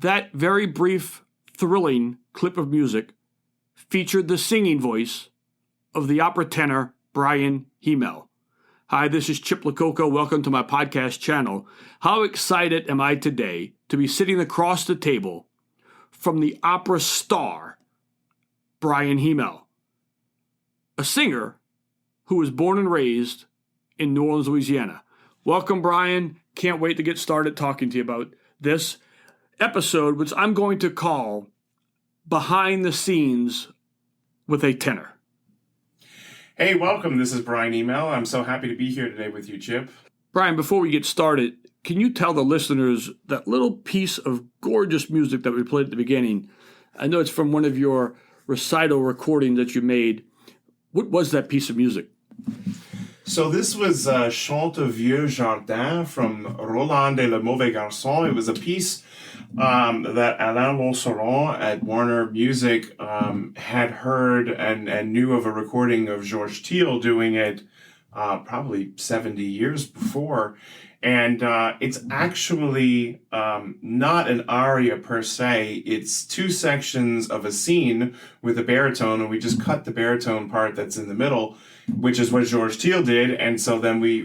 That very brief, thrilling clip of music featured the singing voice of the opera tenor Bryan Hymel. Hi, this is Chip LoCoco. Welcome to my podcast channel. How excited am I today to be sitting across the table from the opera star, Bryan Hymel, a singer who was born and raised in New Orleans, Louisiana. Welcome, Bryan. Can't wait to get started talking to you about this episode, which I'm going to call Behind the Scenes with a Tenor. Hey, welcome. This is Bryan Hymel. I'm so happy to be here today with you, Chip. Bryan, before we get started, can you tell the listeners that little piece of gorgeous music that we played at the beginning? I know it's from one of your recital recordings that you made. What was that piece of music? So this was Chant au Vieux Jardin from Roland et le Mauvais Garçon. It was a piece that Alain Lonceron at Warner Music had heard and knew of a recording of Georges Teal doing it probably 70 years before. And it's actually not an aria per se. It's two sections of a scene with a baritone, and we just cut the baritone part that's in the middle, which is what Georges Teal did. And so then we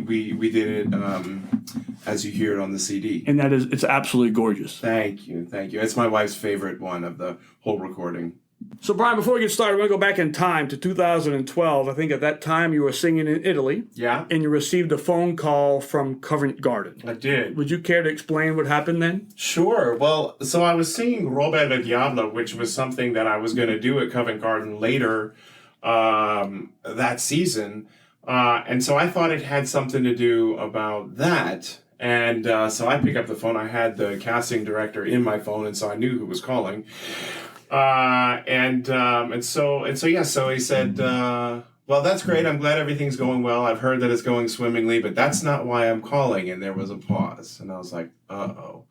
did it as you hear it on the CD. And it's absolutely gorgeous. Thank you. It's my wife's favorite one of the whole recording. So, Bryan, before we get started, we're going to go back in time to 2012. I think at that time you were singing in Italy. Yeah. And you received a phone call from Covent Garden. I did. Would you care to explain what happened then? Sure. Well, so I was singing Robert le Diable, which was something that I was going to do at Covent Garden later that season. And so I thought it had something to do about that. And so I pick up the phone. I had the casting director in my phone, and so I knew who was calling. So he said, well, that's great. I'm glad everything's going well. I've heard that it's going swimmingly, but that's not why I'm calling. And there was a pause. And I was like, uh-oh.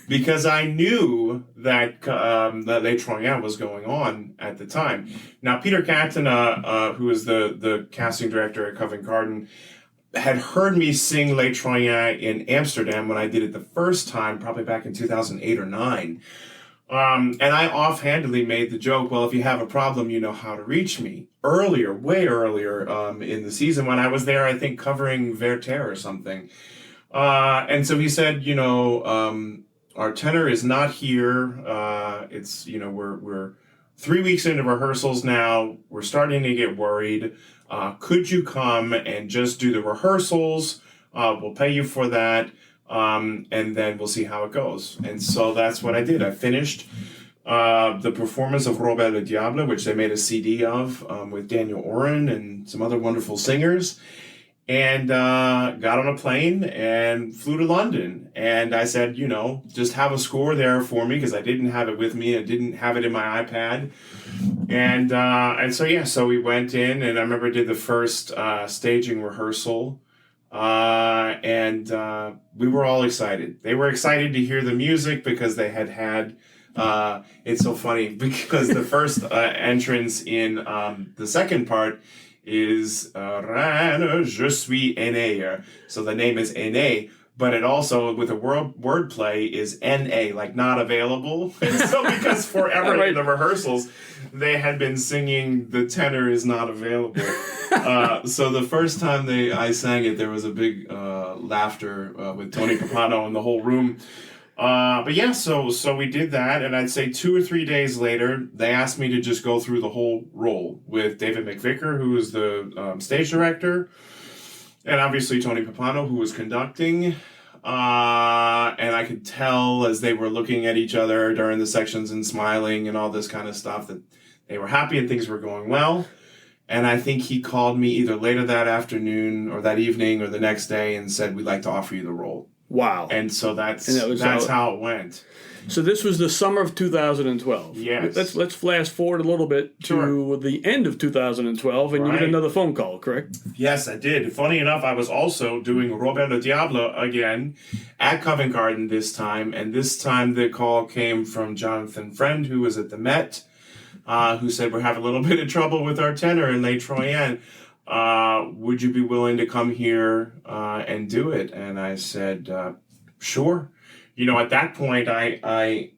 Because I knew that Les Troyens was going on at the time. Now, Peter Catena, who is the casting director at Covent Garden, had heard me sing Les Troyens in Amsterdam when I did it the first time, probably back in 2008 or 9. And I offhandedly made the joke, well, if you have a problem, you know how to reach me. Way earlier in the season when I was there, I think covering Werther or something. And so he said, our tenor is not here. We're 3 weeks into rehearsals now. We're starting to get worried. Could you come and just do the rehearsals? We'll pay you for that. And then we'll see how it goes. And so that's what I did. I finished the performance of Robert le Diable, which they made a CD of with Daniel Oren and some other wonderful singers, and got on a plane and flew to London. And I said, just have a score there for me, because I didn't have it with me. I didn't have it in my iPad. And so we went in, and I remember did the first staging rehearsal. And we were all excited. They were excited to hear the music because they had it's so funny because the first entrance in the second part is Reine, je suis aîné. So the name is aîné, but it also, with a wordplay, is N-A, like not available. And so because forever in the rehearsals, they had been singing the tenor is not available. So the first time I sang it, there was a big laughter with Tony Capano in the whole room. So we did that, and I'd say 2 or 3 days later, they asked me to just go through the whole role with David McVicker, who is the stage director, and obviously Tony Capano, who was conducting. And I could tell as they were looking at each other during the sections and smiling and all this kind of stuff that they were happy and things were going well. And I think he called me either later that afternoon or that evening or the next day and said, we'd like to offer you the role. Wow. And so that's how it went. So this was the summer of 2012. Yes. Let's flash forward a little bit to the end of 2012, and you get another phone call, correct? Yes, I did. Funny enough, I was also doing Robert le Diable again at Covent Garden this time, and this time the call came from Jonathan Friend, who was at the Met, who said, we're having a little bit of trouble with our tenor in Les Troyens. Would you be willing to come here and do it? And I said, sure. At that point, I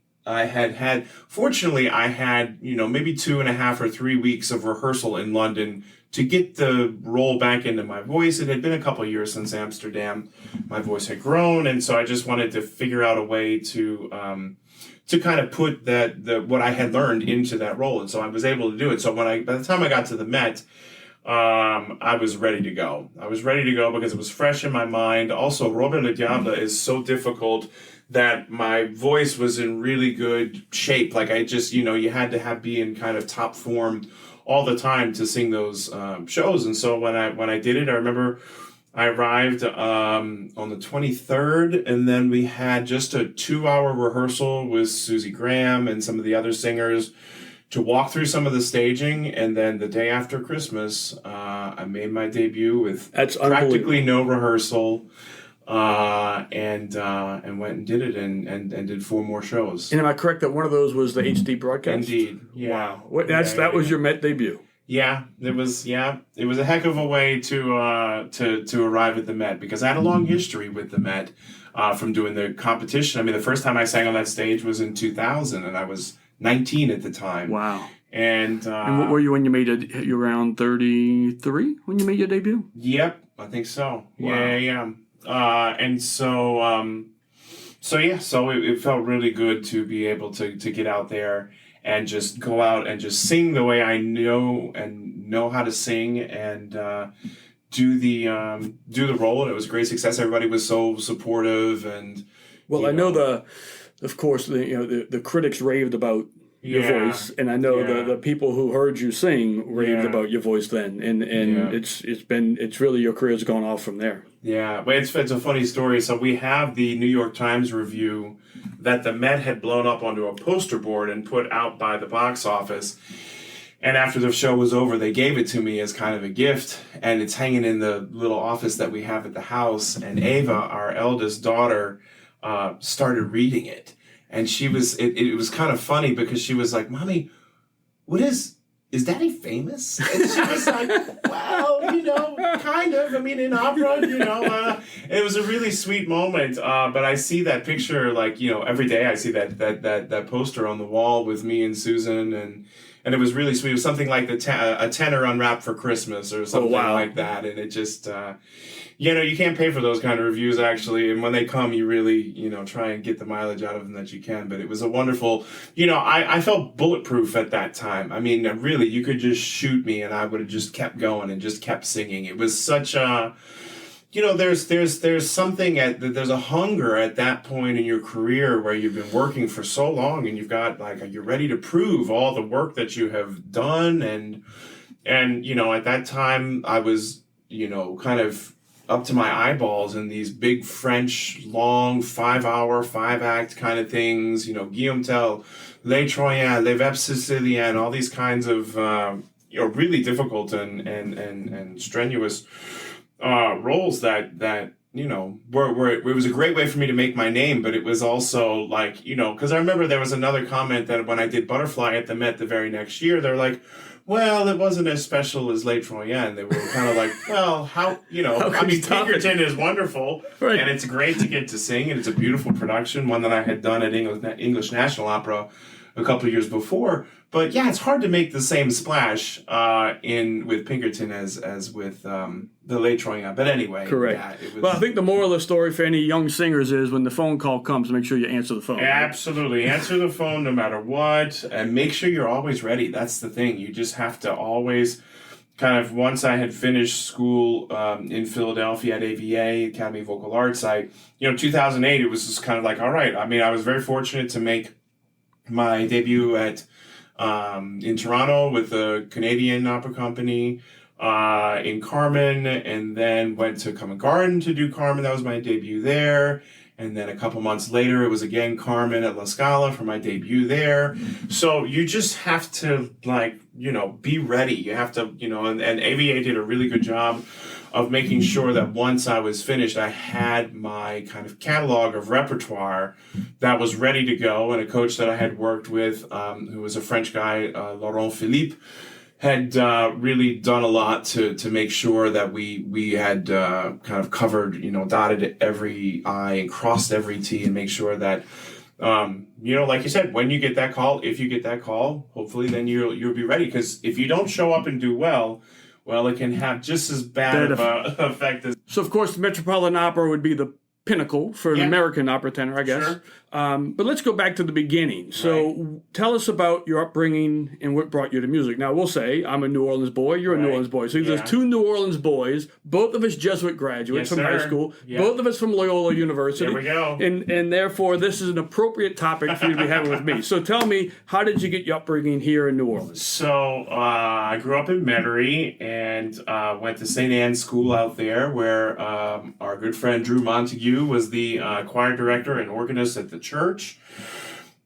fortunately, I had, maybe 2.5 or 3 weeks of rehearsal in London to get the roll back into my voice. It had been a couple of years since Amsterdam. My voice had grown, and so I just wanted to figure out a way to kind of put what I had learned into that role, and so I was able to do it. So by the time I got to the Met, I was ready to go. I was ready to go because it was fresh in my mind. Also, Robert Le Diable is so difficult that my voice was in really good shape. Like I just, you had to be in kind of top form all the time to sing those shows. And so when I did it, I remember I arrived on the 23rd, and then we had just a 2-hour rehearsal with Susie Graham and some of the other singers to walk through some of the staging. And then the day after Christmas, I made my debut with practically no rehearsal. And went and did it and did 4 more shows. And am I correct that one of those was the HD broadcast? Indeed. Yeah. Wow. That was your Met debut. Yeah, it was a heck of a way to arrive at the Met, because I had a long history with the Met from doing the competition. I mean, the first time I sang on that stage was in 2000, and I was 19 at the time. Wow. And what were you when you made it? You were around 33 when you made your debut? Yep, I think so. Wow. Yeah. And so it felt really good to be able to get out there and just go out and just sing the way I know how to sing, and do the role. And it was a great success. Everybody was so supportive, and I know of course the critics raved about your voice, and I know the people who heard you sing raved about your voice then, and it's really, your career's gone off from there. Yeah, but it's a funny story. So we have the New York Times review that the Met had blown up onto a poster board and put out by the box office. And after the show was over, they gave it to me as kind of a gift, and it's hanging in the little office that we have at the house. And Ava, our eldest daughter, started reading it. And it was kind of funny because she was like, "Mommy, is Daddy famous?" And she was like, "Well, kind of. I mean, in opera, it was a really sweet moment. But I see that picture, like, every day I see that poster on the wall with me and Susan, and it was really sweet. It was something like a tenor unwrapped for Christmas or something like that. And it just, you can't pay for those kind of reviews, actually. And when they come, you really, try and get the mileage out of them that you can. But it was a wonderful, I felt bulletproof at that time. I mean, really, you could just shoot me and I would have just kept going and just kept singing. It was such a... there's something there's a hunger at that point in your career where you've been working for so long, and you've got, like, you're ready to prove all the work that you have done. And at that time I was, kind of up to my eyeballs in these big French, long 5-hour, 5-act kind of things, Guillaume Tell, Les Troyens, Les Vepres Siciliennes, all these kinds of, really difficult and strenuous roles that were it was a great way for me to make my name, but it was also like, because I remember there was another comment that when I did Butterfly at the Met the very next year, they're like, "Well, it wasn't as special as Les Troyens." They were kind of like, "Well, Pinkerton is wonderful, right, and it's great to get to sing, and it's a beautiful production, one that I had done at English National Opera a couple of years before." But yeah, it's hard to make the same splash with Pinkerton as with the Les Troyens. But anyway, correct. Yeah, it was... Well, I think the moral of the story for any young singers is when the phone call comes, make sure you answer the phone. Absolutely, right? Answer the phone no matter what, and make sure you're always ready. That's the thing. You just have to always kind of. Once I had finished school in Philadelphia at AVA, Academy of Vocal Arts, 2008, it was just kind of like, all right. I mean, I was very fortunate to make my debut in Toronto with the Canadian Opera Company in Carmen, and then went to Covent Garden to do Carmen. That was my debut there. And then a couple months later, it was again Carmen at La Scala for my debut there. So you just have to, be ready. You have to, and AVA did a really good job of making sure that once I was finished, I had my kind of catalog of repertoire that was ready to go. And a coach that I had worked with, who was a French guy, Laurent Philippe, had really done a lot to make sure that we had kind of covered, dotted every I and crossed every T, and make sure that like you said, when you get that call, if you get that call, hopefully then you'll be ready. Because if you don't show up and do well, it can have just as bad of a effect as. So, of course, the Metropolitan Opera would be the pinnacle for an American opera tenor, I guess. Sure. But let's go back to the beginning. So tell us about your upbringing and what brought you to music. Now, we'll say I'm a New Orleans boy, you're a New Orleans boy. So there's two New Orleans boys, both of us Jesuit graduates from high school, both of us from Loyola University. There we go. And therefore, this is an appropriate topic for you to be having with me. So tell me, how did you get your upbringing here in New Orleans? So I grew up in Metairie and went to St. Anne's School out there where our good friend Drew Montague was the choir director and organist at the church.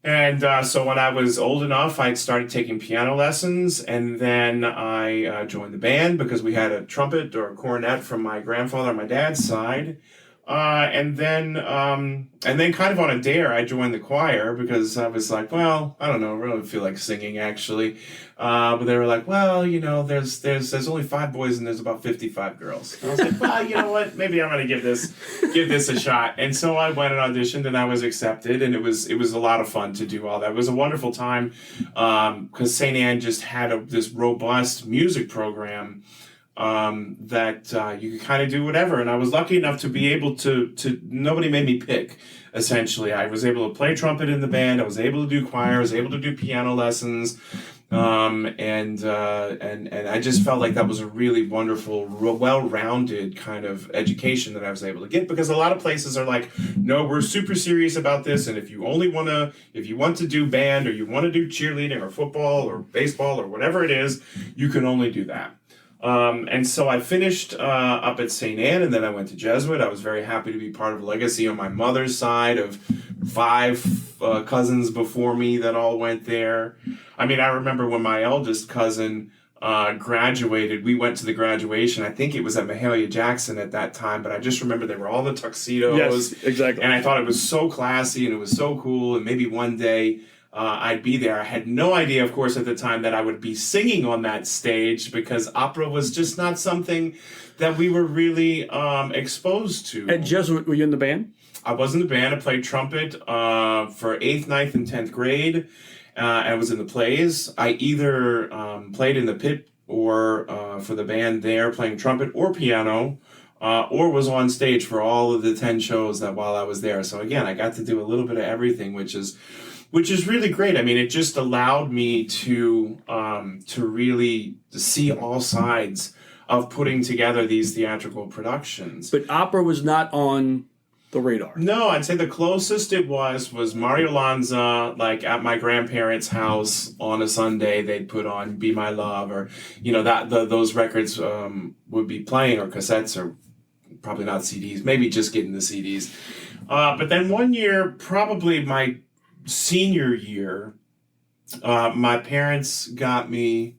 And so when I was old enough, I started taking piano lessons, and then I joined the band because we had a trumpet or a cornet from my grandfather on my dad's side. And then kind of on a dare, I joined the choir because I was like, well, I don't know, I really feel like singing actually. But they were like, well, there's only 5 boys and there's about 55 girls. And I was like, well, you know what? Maybe I'm gonna give this a shot. And so I went and auditioned and I was accepted, and it was a lot of fun to do all that. It was a wonderful time because St. Anne just had this robust music program. That you could kind of do whatever. And I was lucky enough to be able to nobody made me pick, essentially. I was able to play trumpet in the band. I was able to do choir. I was able to do piano lessons. And I just felt like that was a really wonderful, well-rounded kind of education that I was able to get, because a lot of places are like, no, we're super serious about this. And if you want to do band, or you want to do cheerleading or football or baseball or whatever it is, you can only do that. And so I finished up at St. Anne, and then I went to Jesuit. I was very happy to be part of a legacy on my mother's side of 5 cousins before me that all went there. I mean, I remember when my eldest cousin graduated, we went to the graduation. I think it was at Mahalia Jackson at that time, but I just remember they were all the tuxedos. Yes, exactly. And I thought it was so classy and it was so cool, and maybe one day I'd be there. I had no idea, of course, at the time that I would be singing on that stage, because opera was just not something that we were really exposed to. At Jesuit, were you in the band? I was in the band. I played trumpet for 8th, 9th, and 10th grade. I was in the plays. I either played in the pit or for the band there, playing trumpet or piano, or was on stage for all of the 10 shows that while I was there. So again, I got to do a little bit of everything, which is really great. I mean, it just allowed me to really see all sides of putting together these theatrical productions. But opera was not on the radar. No, I'd say the closest it was Mario Lanza, like at my grandparents' house on a Sunday, they'd put on Be My Love, or, those records would be playing, or cassettes, or probably not CDs, maybe just getting the CDs. But then one year, probably my senior year, my parents got me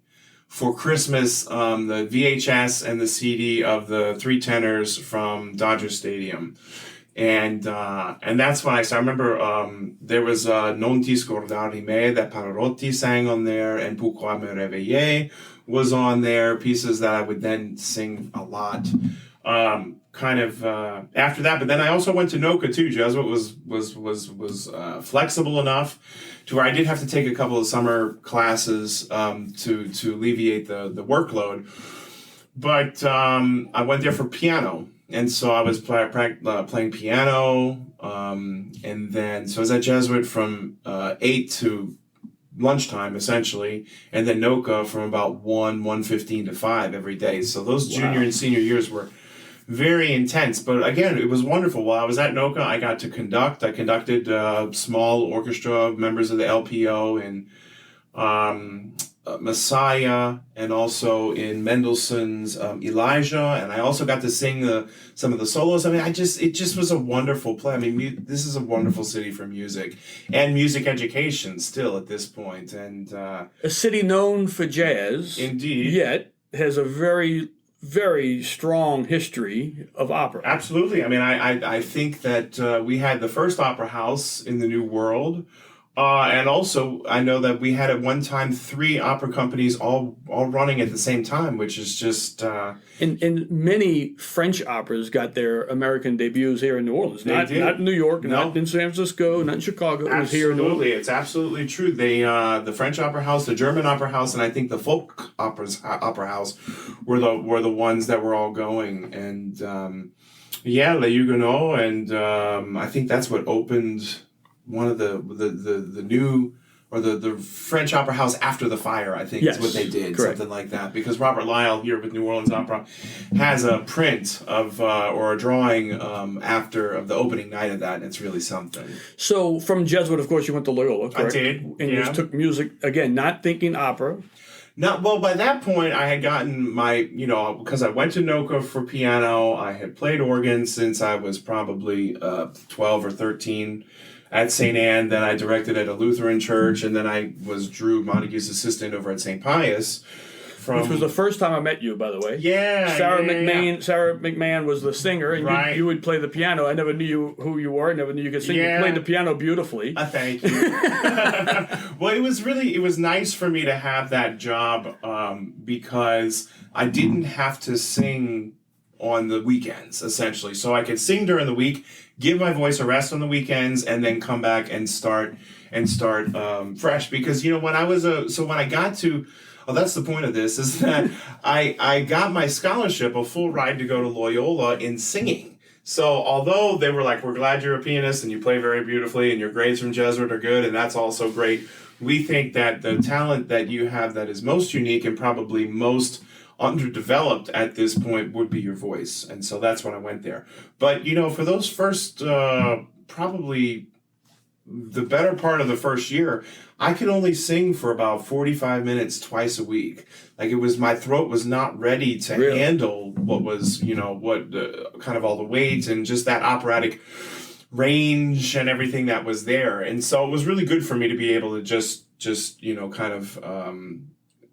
for Christmas the VHS and the CD of the 3 tenors from Dodger Stadium. And that's when I started. I remember there was Non ti scordar di me that Pavarotti sang on there, and Pourquoi me réveiller was on there, pieces that I would then sing a lot. After that, but then I also went to NOCA too. Jesuit was flexible enough to where I did have to take a couple of summer classes to alleviate the workload. But I went there for piano, and so I was playing piano, and then so I was at Jesuit from 8 to lunchtime essentially, and then NOCA from about 1:15 to 5 every day. So those junior and senior years were very intense, but again, it was wonderful. While I was at NOCA, I got to conduct. I conducted a small orchestra of members of the LPO in Messiah, and also in Mendelssohn's Elijah, and I also got to sing some of the solos. I mean, it just was a wonderful play. I mean, this is a wonderful city for music and music education still at this point, and a city known for jazz, indeed, yet has a very, very strong history of opera. Absolutely. I mean, I think that we had the first opera house in the New World. And also, I know that we had at one time 3 opera companies all running at the same time, which is just And many French operas got their American debuts here in New Orleans. Not did. in New York, No. not in San Francisco, not in Chicago. It was here in New Orleans. Absolutely, it's absolutely true. They the French Opera House, the German Opera House, and I think the Folk Opera House were the ones that were all going. And Les Huguenots, and I think that's what opened one of the new, or the French Opera House after the fire, I think is what they did, correct. something like that. Because Robert Lyle here with New Orleans Opera has a print of or a drawing of the opening night of that, and it's really something. So from Jesuit, of course, you went to Loyola, correct? I did, And you just took music, again, not thinking opera. Not well. By that point, I had gotten my, because I went to NOCA for piano. I had played organ since I was probably 12 or 13 at St. Anne. Then I directed at a Lutheran church, and then I was Drew Montague's assistant over at St. Pius. Which was the first time I met you, by the way. Yeah, Sarah McMahon. Sarah McMahon was the singer, and you would play the piano. I never knew who you were. I never knew you could sing. You played the piano beautifully. Thank you. Well, it was nice for me to have that job because I didn't have to sing on the weekends, essentially. So I could sing during the week, give my voice a rest on the weekends, and then come back and start fresh. Because when I got to that's the point of this, is that I got my scholarship, a full ride to go to Loyola in singing. So although they were like, we're glad you're a pianist and you play very beautifully and your grades from Jesuit are good and that's also great, we think that the talent that you have that is most unique and probably most underdeveloped at this point would be your voice. And so that's when I went there. But, for those first, probably the better part of the first year, I could only sing for about 45 minutes twice a week. Like my throat was not ready to handle what was, kind of all the weight and just that operatic range and everything that was there. And so it was really good for me to be able to just kind of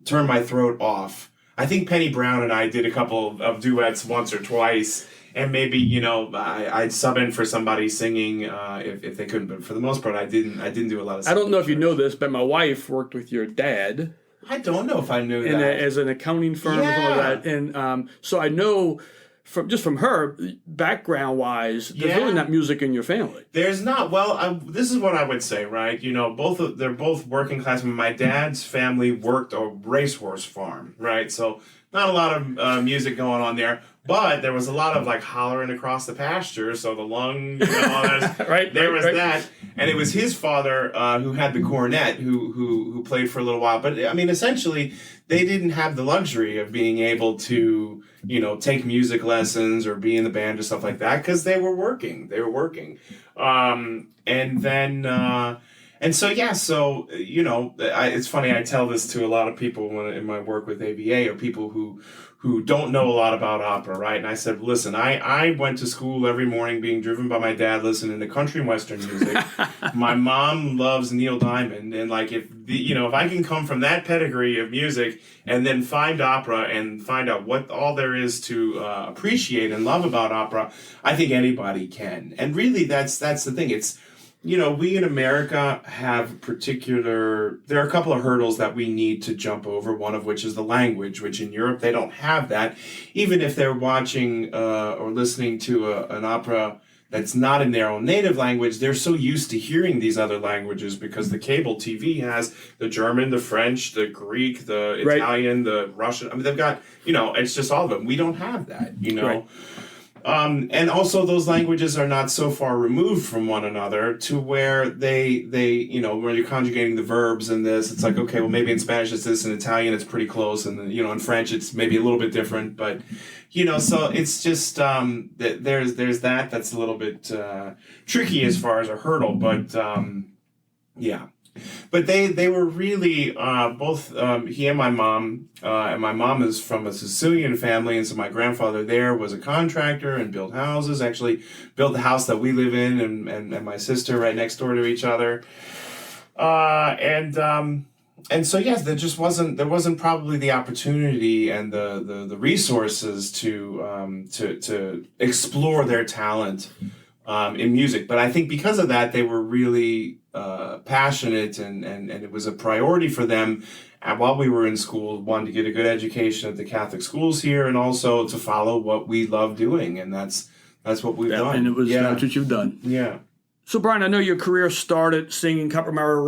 turn my throat off. I think Penny Brown and I did a couple of duets once or twice. And maybe, I'd sub in for somebody singing if they couldn't. But for the most part, I didn't do a lot of singing. I don't know if you know this, but my wife worked with your dad. I don't know if I knew that. As an accounting firm or something like that. And so I know from her, background-wise, there's really not music in your family. There's not. Well, this is what I would say, right? They're both working class. My dad's family worked a racehorse farm, right? So not a lot of music going on there. But there was a lot of hollering across the pasture, so the lung, right? There was that, and it was his father who had the cornet, who played for a little while. But I mean, essentially, they didn't have the luxury of being able to, take music lessons or be in the band or stuff like that because they were working. It's funny. I tell this to a lot of people in my work with ABA or people who don't know a lot about opera, right? And I said, listen, I went to school every morning being driven by my dad listening to country and western music. My mom loves Neil Diamond. And if I can come from that pedigree of music and then find opera and find out what all there is to appreciate and love about opera, I think anybody can. And really, that's the thing. It's, we in America have there are a couple of hurdles that we need to jump over, one of which is the language, which in Europe, they don't have that. Even if they're watching or listening to an opera that's not in their own native language, they're so used to hearing these other languages because the cable TV has the German, the French, the Greek, the Italian, the Russian. I mean, they've got, it's just all of them. We don't have that, Right. And also those languages are not so far removed from one another to where they where you're conjugating the verbs and this, it's like, okay, well, maybe in Spanish it's this, in Italian it's pretty close, and then, in French it's maybe a little bit different, but, so it's just, there's that's a little bit tricky as far as a hurdle, but, yeah. But they were really both he and my mom is from a Sicilian family, and so my grandfather there was a contractor and built houses. Actually, built the house that we live in, and my sister right next door to each other. And so yes, there wasn't probably the opportunity and the resources to explore their talent in music. But I think because of that, they were really passionate and it was a priority for them. And while we were in school, wanted to get a good education at the Catholic schools here, and also to follow what we love doing, and that's what we've done. And it was that's what you've done. Yeah. So, Bryan, I know your career started singing Caprara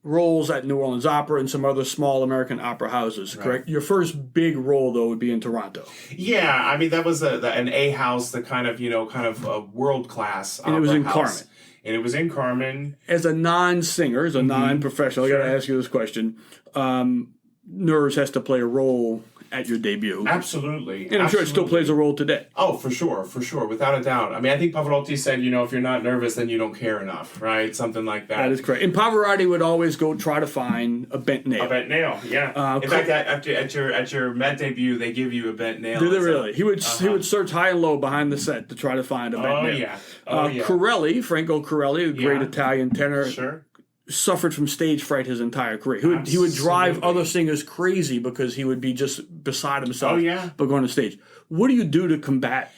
roles at New Orleans Opera and some other small American opera houses, correct? Your first big role, though, would be in Toronto. Yeah, I mean, that was an A house, the kind of a world-class opera and it was in house. Carmen. And it was in Carmen. As a non-singer, as a non-professional, I got to ask you this question. Nerves has to play a role at your debut. Absolutely. And I'm sure it still plays a role today. Oh, for sure, without a doubt. I mean, I think Pavarotti said, if you're not nervous, then you don't care enough, right? Something like that. That is correct. And Pavarotti would always go try to find a bent nail. A bent nail, yeah. In fact, at your Met debut, they give you a bent nail. Did they really? He would search high and low behind the set to try to find a bent nail. Corelli, Franco Corelli, the great Italian tenor. Sure. Suffered from stage fright his entire career. He would drive other singers crazy because he would be just beside himself but going on stage. What do you do to combat?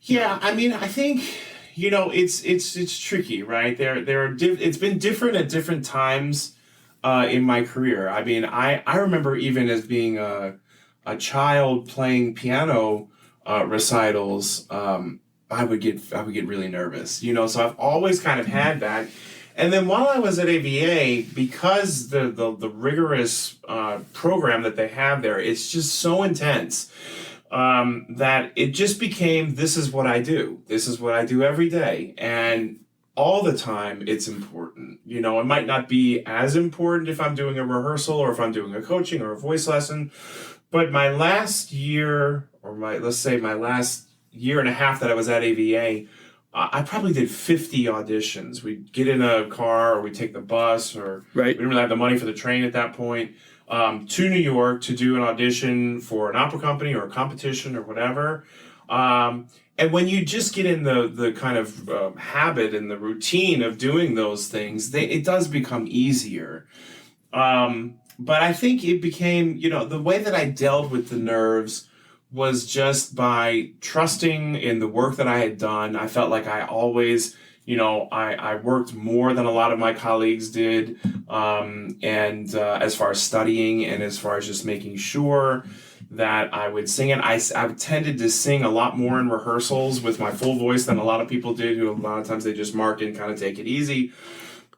Yeah, I mean, I think it's tricky, right? It's been different at different times in my career. I mean, I remember even as being a child playing piano recitals, I would get really nervous. So I've always kind of had that. And then while I was at AVA, because the rigorous program that they have there, it's just so intense that it just became, this is what I do. This is what I do every day. And all the time, it's important. It might not be as important if I'm doing a rehearsal or if I'm doing a coaching or a voice lesson. But my last year, or let's say my last year and a half that I was at AVA, I probably did 50 auditions. We'd get in a car or we'd take the bus, or we didn't really have the money for the train at that point, to New York to do an audition for an opera company or a competition or whatever. And when you just get in the kind of habit and the routine of doing those things, it does become easier. But I think it became, the way that I dealt with the nerves was just by trusting in the work that I had done. I felt like I always, I worked more than a lot of my colleagues did. And as far as studying and as far as just making sure that I would sing it, I tended to sing a lot more in rehearsals with my full voice than a lot of people did, who a lot of times they just mark and kind of take it easy.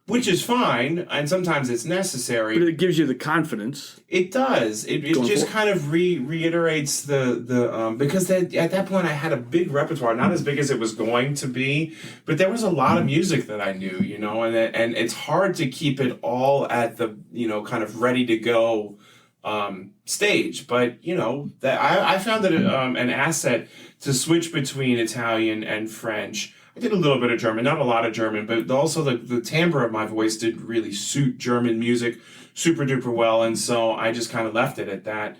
Which is fine, and sometimes it's necessary. But it gives you the confidence. It does. It just kind of reiterates the because at that point I had a big repertoire, not as big as it was going to be, but there was a lot of music that I knew, and it's hard to keep it all at the kind of ready to go stage. But that I found it an asset to switch between Italian and French. I did a little bit of German, not a lot of German, but also the timbre of my voice did really suit German music super duper well, and so I just kind of left it at that.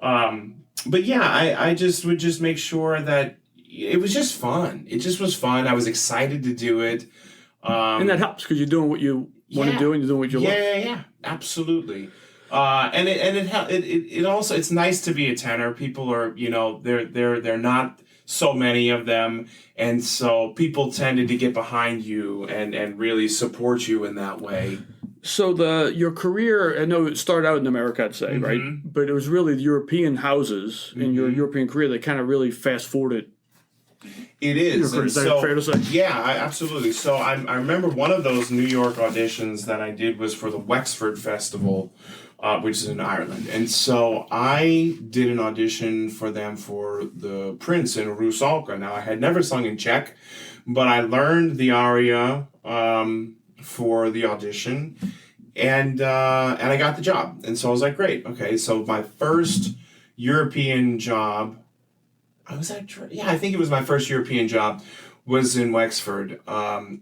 But yeah, I just would just make sure that it was just fun. It just was fun. I was excited to do it. And that helps because you're doing what you want to do and you're doing what you love. Yeah, absolutely. And it also, it's nice to be a tenor. People are, they're not so many of them, and so people tended to get behind you and really support you in that way. So your career, I know it started out in America, I'd say, right? But it was really the European houses in your European career that kind of really fast-forwarded. It is. Is that fair to say? Yeah, absolutely. So I remember one of those New York auditions that I did was for the Wexford Festival, which is in Ireland. And so I did an audition for them for The Prince in Rusalka. Now, I had never sung in Czech, but I learned the aria for the audition, and I got the job. And so I was like, great. Okay, so my first European job, I think it was my first European job, was in Wexford.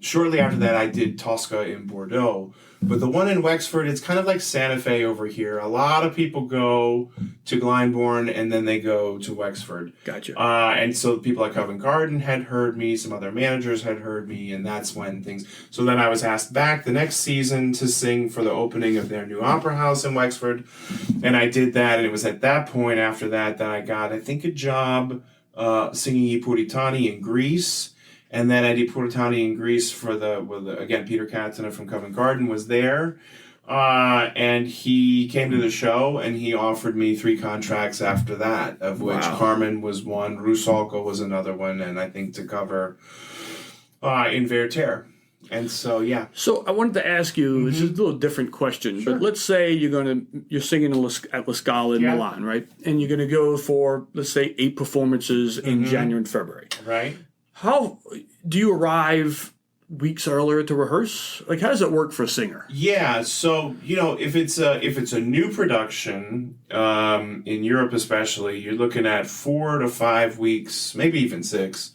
Shortly after that, I did Tosca in Bordeaux. But the one in Wexford, it's kind of like Santa Fe over here. A lot of people go to Glyndebourne and then they go to Wexford. Gotcha. And so people at Covent Garden had heard me, some other managers had heard me, and that's when things... So then I was asked back the next season to sing for the opening of their new opera house in Wexford. And I did that, and it was at that point after that I got, I think, a job singing I Puritani in Greece. And then Eddie Portani in Greece again, Peter Katsina from Covent Garden was there. And he came to the show and he offered me 3 contracts after that, of which Carmen was one, Rusalka was another one, and I think to cover in Werther. And so, yeah. So I wanted to ask you, it's just a little different question, but let's say you're singing at La Scala in Milan, right? And you're going to go for, let's say, 8 performances in January and February. Right. How do you arrive weeks earlier to rehearse? Like, how does it work for a singer? Yeah, so if it's a new production in Europe, especially, you're looking at 4 to 5 weeks, maybe even 6,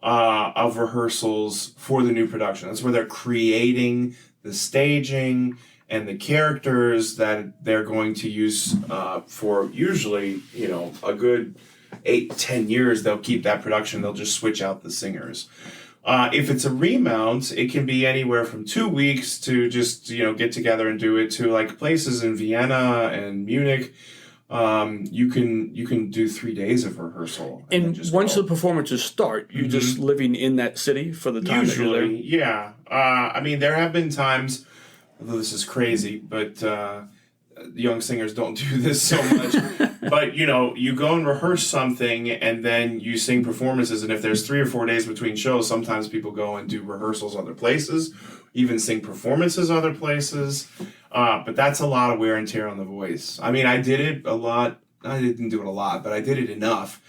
of rehearsals for the new production. That's where they're creating the staging and the characters that they're going to use for usually a good 8-10 years. They'll keep that production. They'll just switch out the singers. If it's a remount, it can be anywhere from 2 weeks to just, get together and do it, to like places in Vienna and Munich. You can do 3 days of rehearsal. And once the performances start, you're just living in that city for the time usually, that you're there? Yeah. There have been times, although this is crazy, but young singers don't do this so much. But, you go and rehearse something and then you sing performances. And if there's 3 or 4 days between shows, sometimes people go and do rehearsals other places, even sing performances other places. But that's a lot of wear and tear on the voice. I did it a lot. I didn't do it a lot, but I did it enough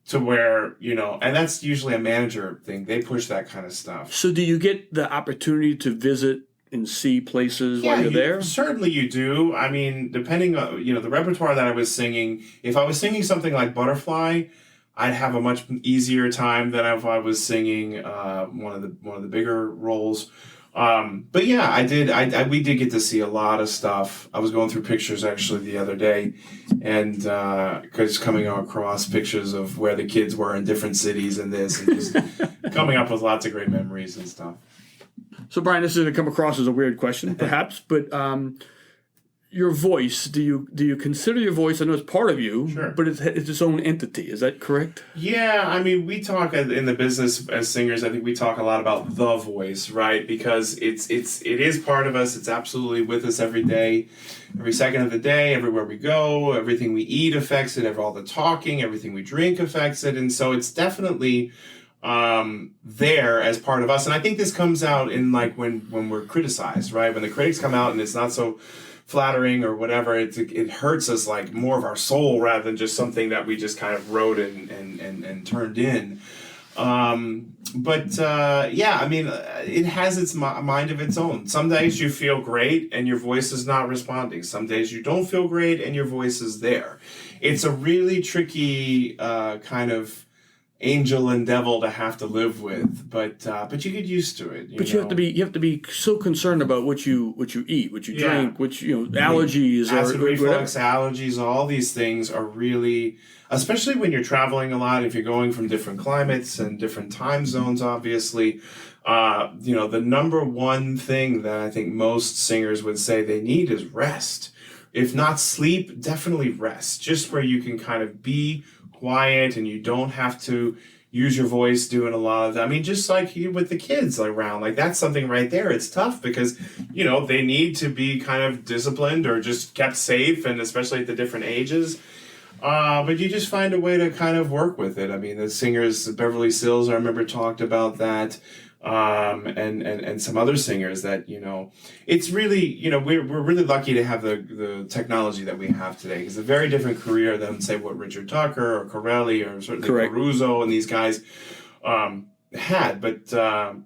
to where, and that's usually a manager thing. They push that kind of stuff. So do you get the opportunity to visit and see places while you're there? Certainly you do. Depending on, the repertoire that I was singing, if I was singing something like Butterfly, I'd have a much easier time than if I was singing one of the bigger roles. But yeah, we did get to see a lot of stuff. I was going through pictures actually the other day, and just coming across pictures of where the kids were in different cities and this, and just coming up with lots of great memories and stuff. So, Bryan, this is going to come across as a weird question, perhaps, but your voice, do you consider your voice, I know it's part of you, but it's its own entity, is that correct? Yeah, we talk in the business as singers, I think we talk a lot about the voice, right? Because it is part of us, it's absolutely with us every day, every second of the day, everywhere we go, everything we eat affects it, all the talking, everything we drink affects it, and so it's definitely there as part of us. And I think this comes out in like when we're criticized, right? When the critics come out and it's not so flattering or whatever, it hurts us like more of our soul rather than just something that we just kind of wrote and turned in. It has its mind of its own. Some days you feel great and your voice is not responding. Some days you don't feel great and your voice is there. It's a really tricky kind of angel and devil to have to live with, but you get used to it. You have to be so concerned about what you eat, what you drink, allergies, acid reflux, allergies, all these things are really, especially when you're traveling a lot. If you're going from different climates and different time zones, obviously, the number one thing that I think most singers would say they need is rest. If not sleep, definitely rest. Just where you can kind of be quiet and you don't have to use your voice doing a lot of that. Just like with the kids around, like that's something right there. It's tough because, they need to be kind of disciplined or just kept safe, and especially at the different ages. But you just find a way to kind of work with it. The singers, Beverly Sills, I remember talked about that. And some other singers that, it's really, we're really lucky to have the technology that we have today. Because a very different career than, say, what Richard Tucker or Corelli or certainly Caruso and these guys had. But,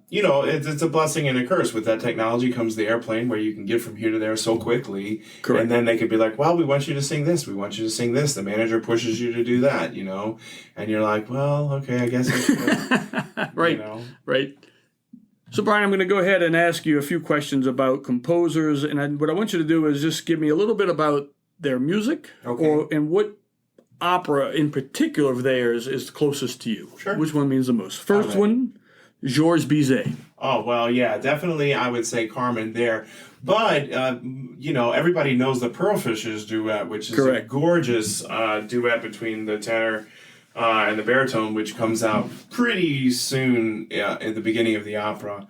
it's a blessing and a curse. With that technology comes the airplane where you can get from here to there so quickly. Correct. And then they could be like, well, we want you to sing this. We want you to sing this. The manager pushes you to do that, And you're like, well, okay, I guess I should. Right, right. So, Bryan, I'm going to go ahead and ask you a few questions about composers, and what I want you to do is just give me a little bit about their music, and what opera in particular of theirs is closest to you. Sure. Which one means the most? First one, Georges Bizet. Oh, well, yeah, definitely I would say Carmen there. But, everybody knows the Pearlfishers duet, which is a gorgeous duet between the tenor and the baritone, which comes out pretty soon at the beginning of the opera.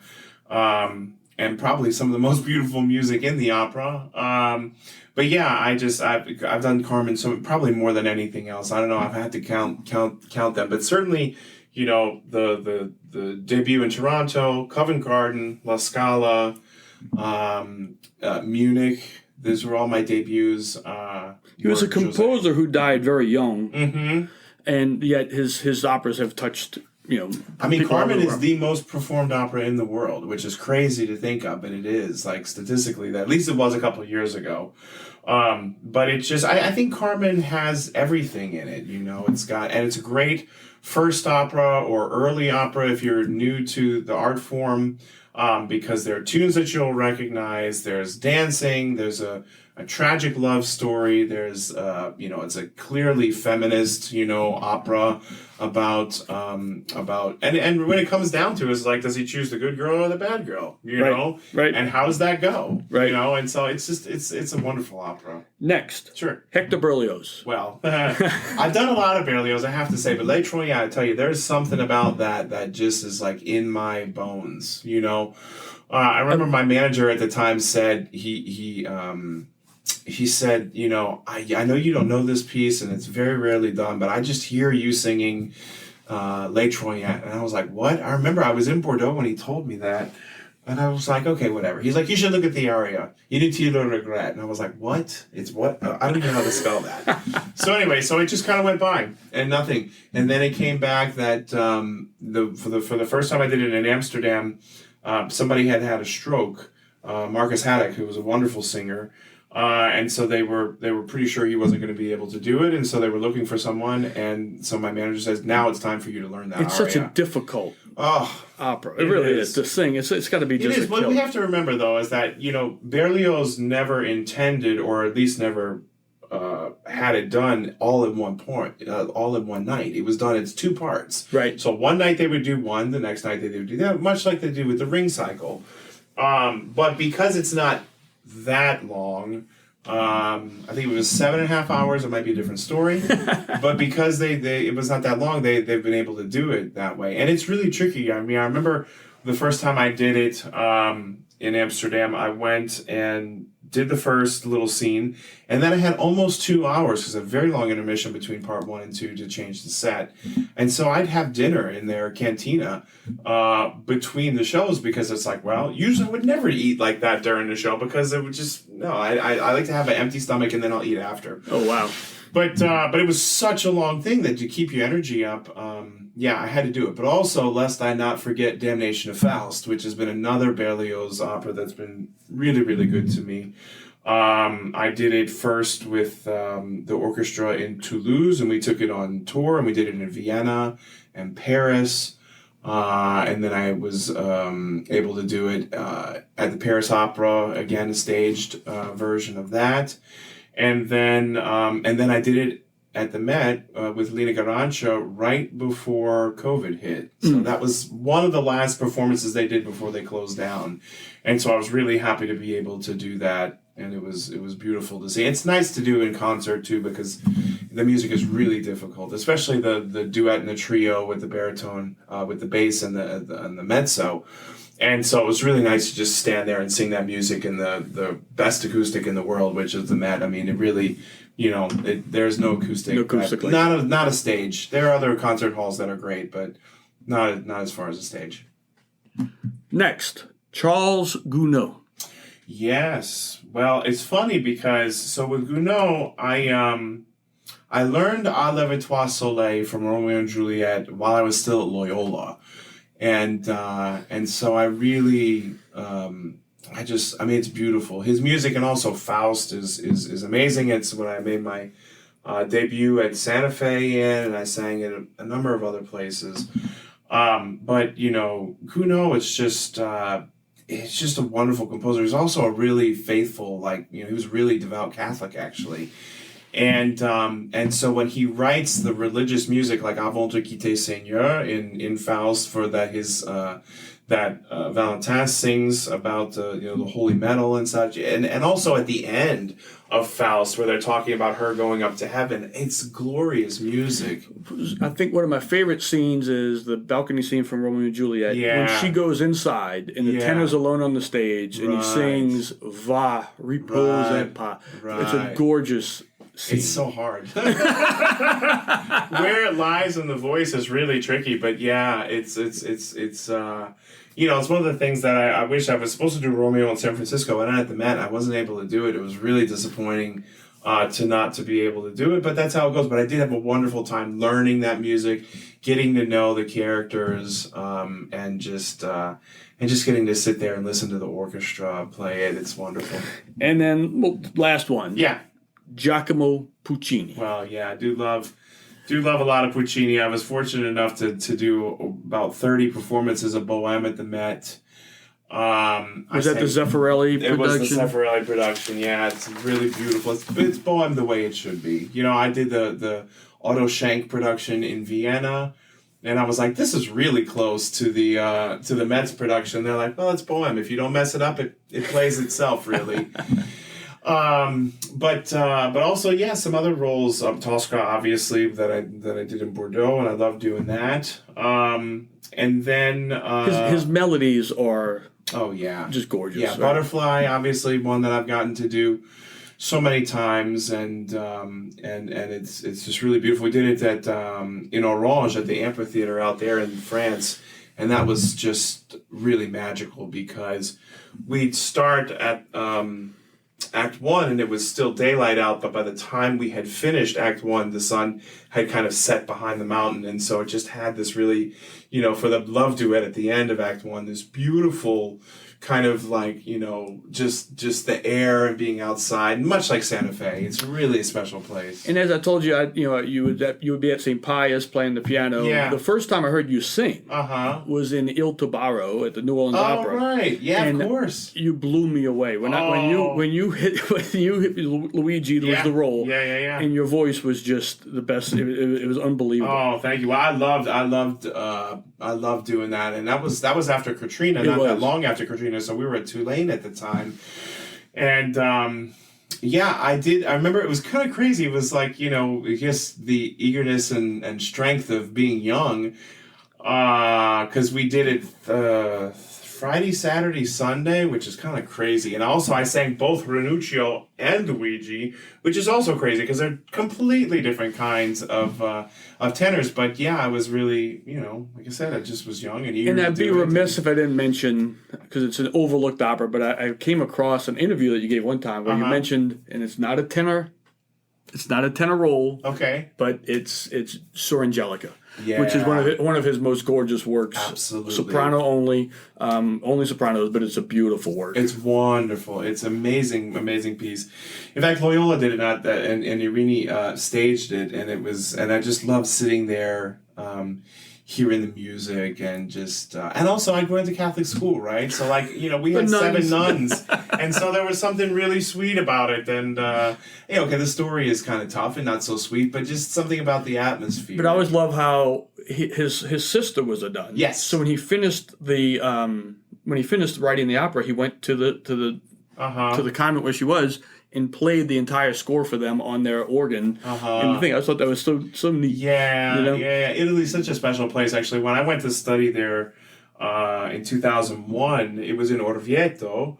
And probably some of the most beautiful music in the opera. But yeah, I've done Carmen so probably more than anything else. I don't know. I've had to count them, but certainly, the debut in Toronto, Covent Garden, La Scala, Munich. These were all my debuts. He was a composer who died very young, and yet his operas have touched. Carmen is the most performed opera in the world, which is crazy to think of, but it is, like, statistically, that at least it was a couple of years ago. But it's just, I think Carmen has everything in it, it's a great first opera or early opera if you're new to the art form, because there are tunes that you'll recognize, there's dancing, there's a tragic love story, there's, it's a clearly feminist, opera about and when it comes down to it, it's like, does he choose the good girl or the bad girl, Right. And how does that go, right? And so it's just, it's a wonderful opera. Next. Sure. Hector Berlioz. Well, I've done a lot of Berlioz, I have to say, but Les Troyens, I tell you, there's something about that just is like in my bones, I remember my manager at the time said, he said, I know you don't know this piece and it's very rarely done, but I just hear you singing Les Troyens. And I was like, what? I remember I was in Bordeaux when he told me that. And I was like, okay, whatever. He's like, you should look at the aria. Inutile regret. And I was like, what? It's what? I don't even know how to spell that. So anyway, so it just kind of went by and nothing. And then it came back that for the first time I did it in Amsterdam, somebody had a stroke, Marcus Haddock, who was a wonderful singer. And so they were pretty sure he wasn't going to be able to do it, and so they were looking for someone. And so my manager says, "Now it's time for you to learn that." It's aria. such a difficult opera. It really is to sing. It's got to be just. It is. What we have to remember, though, is that Berlioz never intended, or at least never had it done all in one night. It was done. It's two parts. Right. So one night they would do one, the next night they would do that, much like they do with the Ring cycle. But because it's not that long, I think it was 7.5 hours. It might be a different story, but because it was not that long, they've been able to do it that way, and it's really tricky. I mean, I remember the first time I did it in Amsterdam. I went and did the first little scene, and then I had almost 2 hours because a very long intermission between part 1 and 2 to change the set, and so I'd have dinner in their cantina between the shows because it's like, well, usually I would never eat like that during the show because it would just I like to have an empty stomach and then I'll eat after. Oh wow. But it was such a long thing that to keep your energy up, I had to do it. But also, lest I not forget Damnation of Faust, which has been another Berlioz opera that's been really, really good to me. I did it first with the orchestra in Toulouse, and we took it on tour, and we did it in Vienna and Paris. And then I was able to do it at the Paris Opera, again, a staged version of that. And then I did it at the Met with Lina Garancia right before COVID hit. So that was one of the last performances they did before they closed down. And so I was really happy to be able to do that. And it was beautiful to see. It's nice to do in concert too because the music is really difficult, especially the duet and the trio with the baritone, with the bass and the mezzo. And so it was really nice to just stand there and sing that music in the best acoustic in the world, which is the Met. I mean, it really, there's no acoustic. No acoustic. Not a stage. There are other concert halls that are great, but not as far as a stage. Next, Charles Gounod. Yes. Well, it's funny because with Gounod, I learned À Lève-toi Soleil from Romeo and Juliet while I was still at Loyola. And so I really, it's beautiful. His music and also Faust is amazing. It's when I made my debut at Santa Fe and I sang at a number of other places. But Gounod, it's just a wonderful composer. He's also a really faithful, he was a really devout Catholic actually. And so when he writes the religious music like Avant de quitter Seigneur in Faust for that his Valentin sings about the holy metal and such, and also at the end of Faust, where they're talking about her going up to heaven. It's glorious music. I think one of my favorite scenes is the balcony scene from Romeo and Juliet. Yeah. When she goes inside and the tenor's alone on the stage and he sings Va, repose et pas. Right. It's a gorgeous scene. It's so hard. Where it lies in the voice is really tricky, but yeah, it's it's one of the things that I wish I was supposed to do Romeo in San Francisco, and at the Met I wasn't able to do it. It was really disappointing to be able to do it, but that's how it goes. But I did have a wonderful time learning that music, getting to know the characters, and just getting to sit there and listen to the orchestra play it. It's wonderful. And then last one. Yeah. Giacomo Puccini. Well, yeah, I do love a lot of Puccini. I was fortunate enough to do about 30 performances of Bohème at the Met. Was that the Zeffirelli production? It was the Zeffirelli production, yeah. It's really beautiful. It's Bohème the way it should be. I did the Otto Schenk production in Vienna, and I was like, this is really close to the Met's production. They're like, well, it's Bohème. If you don't mess it up, it plays itself, really. But also, yeah, some other roles. Tosca, obviously, that I did in Bordeaux, and I love doing that. And then his melodies are just gorgeous. Yeah, right? Butterfly, obviously, one that I've gotten to do so many times, and it's just really beautiful. We did it in Orange at the amphitheater out there in France, and that was just really magical because we'd start at Act 1, and it was still daylight out, but by the time we had finished Act 1, the sun had kind of set behind the mountain, and so it just had this really, for the love duet at the end of Act 1, this beautiful kind of like, just the air and being outside, much like Santa Fe. It's really a special place. And as I told you, you would be at St. Pius playing the piano. Yeah. The first time I heard you sing was in Il Tobaro at the New Orleans Opera. Oh, right. Yeah, and of course. You blew me away. When you hit Luigi, there was the role. Yeah. And your voice was just the best. It was unbelievable. Oh, thank you. Well, I loved doing that, and that was after Katrina, not that long after Katrina. So we were at Tulane at the time, and I remember it was kind of crazy. It was like just the eagerness and strength of being young, because we did it Friday, Saturday, Sunday, which is kind of crazy. And also I sang both Ranuccio and Luigi, which is also crazy because they're completely different kinds of tenors. But yeah, I was really, like I said, I just was young and eager. And I'd be remiss if I didn't mention, because it's an overlooked opera, but I came across an interview that you gave one time where you mentioned, and it's not a tenor role. Okay. But it's Sor Angelica. Yeah. Which is one of his most gorgeous works. Absolutely. Soprano only sopranos, but it's a beautiful work. It's wonderful. It's amazing piece. In fact, Loyola did it, and Irini staged it, and I just loved sitting there, hearing the music, and just and also I went to Catholic school, right? So we had 7 nuns, and so there was something really sweet about it. And the story is kind of tough and not so sweet, but just something about the atmosphere. But I always love how his sister was a nun. Yes. So when he finished writing the opera, he went to the convent where she was and played the entire score for them on their organ. And the thing, I thought that was so neat. Yeah. Italy's such a special place. Actually, when I went to study there in 2001, it was in Orvieto,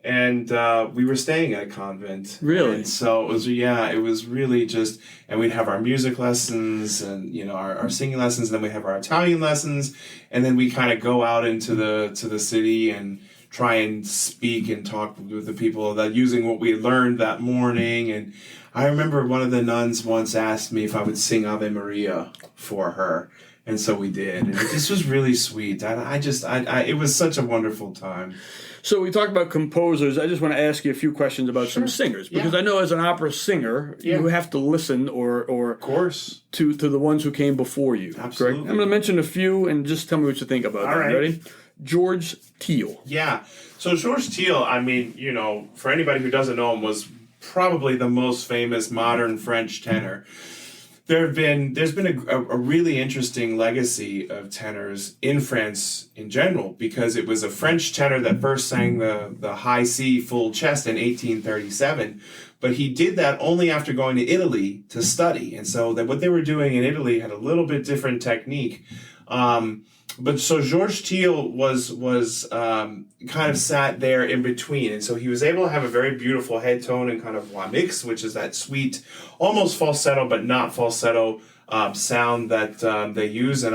and we were staying at a convent. Really? And so it was really just, and we'd have our music lessons and our singing lessons, and then we'd have our Italian lessons, and then we kind of go out into the city and try and speak and talk with the people that using what we learned that morning. And I remember one of the nuns once asked me if I would sing Ave Maria for her. And so we did. And this was really sweet. It was such a wonderful time. So we talked about composers. I just want to ask you a few questions about some singers, because I know as an opera singer, you have to listen or of course to the ones who came before you. Absolutely. Correct? I'm going to mention a few and just tell me what you think about them. All right. Ready? George Teal. Yeah. So George Teal, for anybody who doesn't know him, was probably the most famous modern French tenor. there's been a really interesting legacy of tenors in France in general, because it was a French tenor that first sang the high C full chest in 1837, but he did that only after going to Italy to study, and so that what they were doing in Italy had a little bit different technique. But so Georges Teal was kind of sat there in between, and so he was able to have a very beautiful head tone and kind of voix mix, which is that sweet, almost falsetto but not falsetto sound that they use. And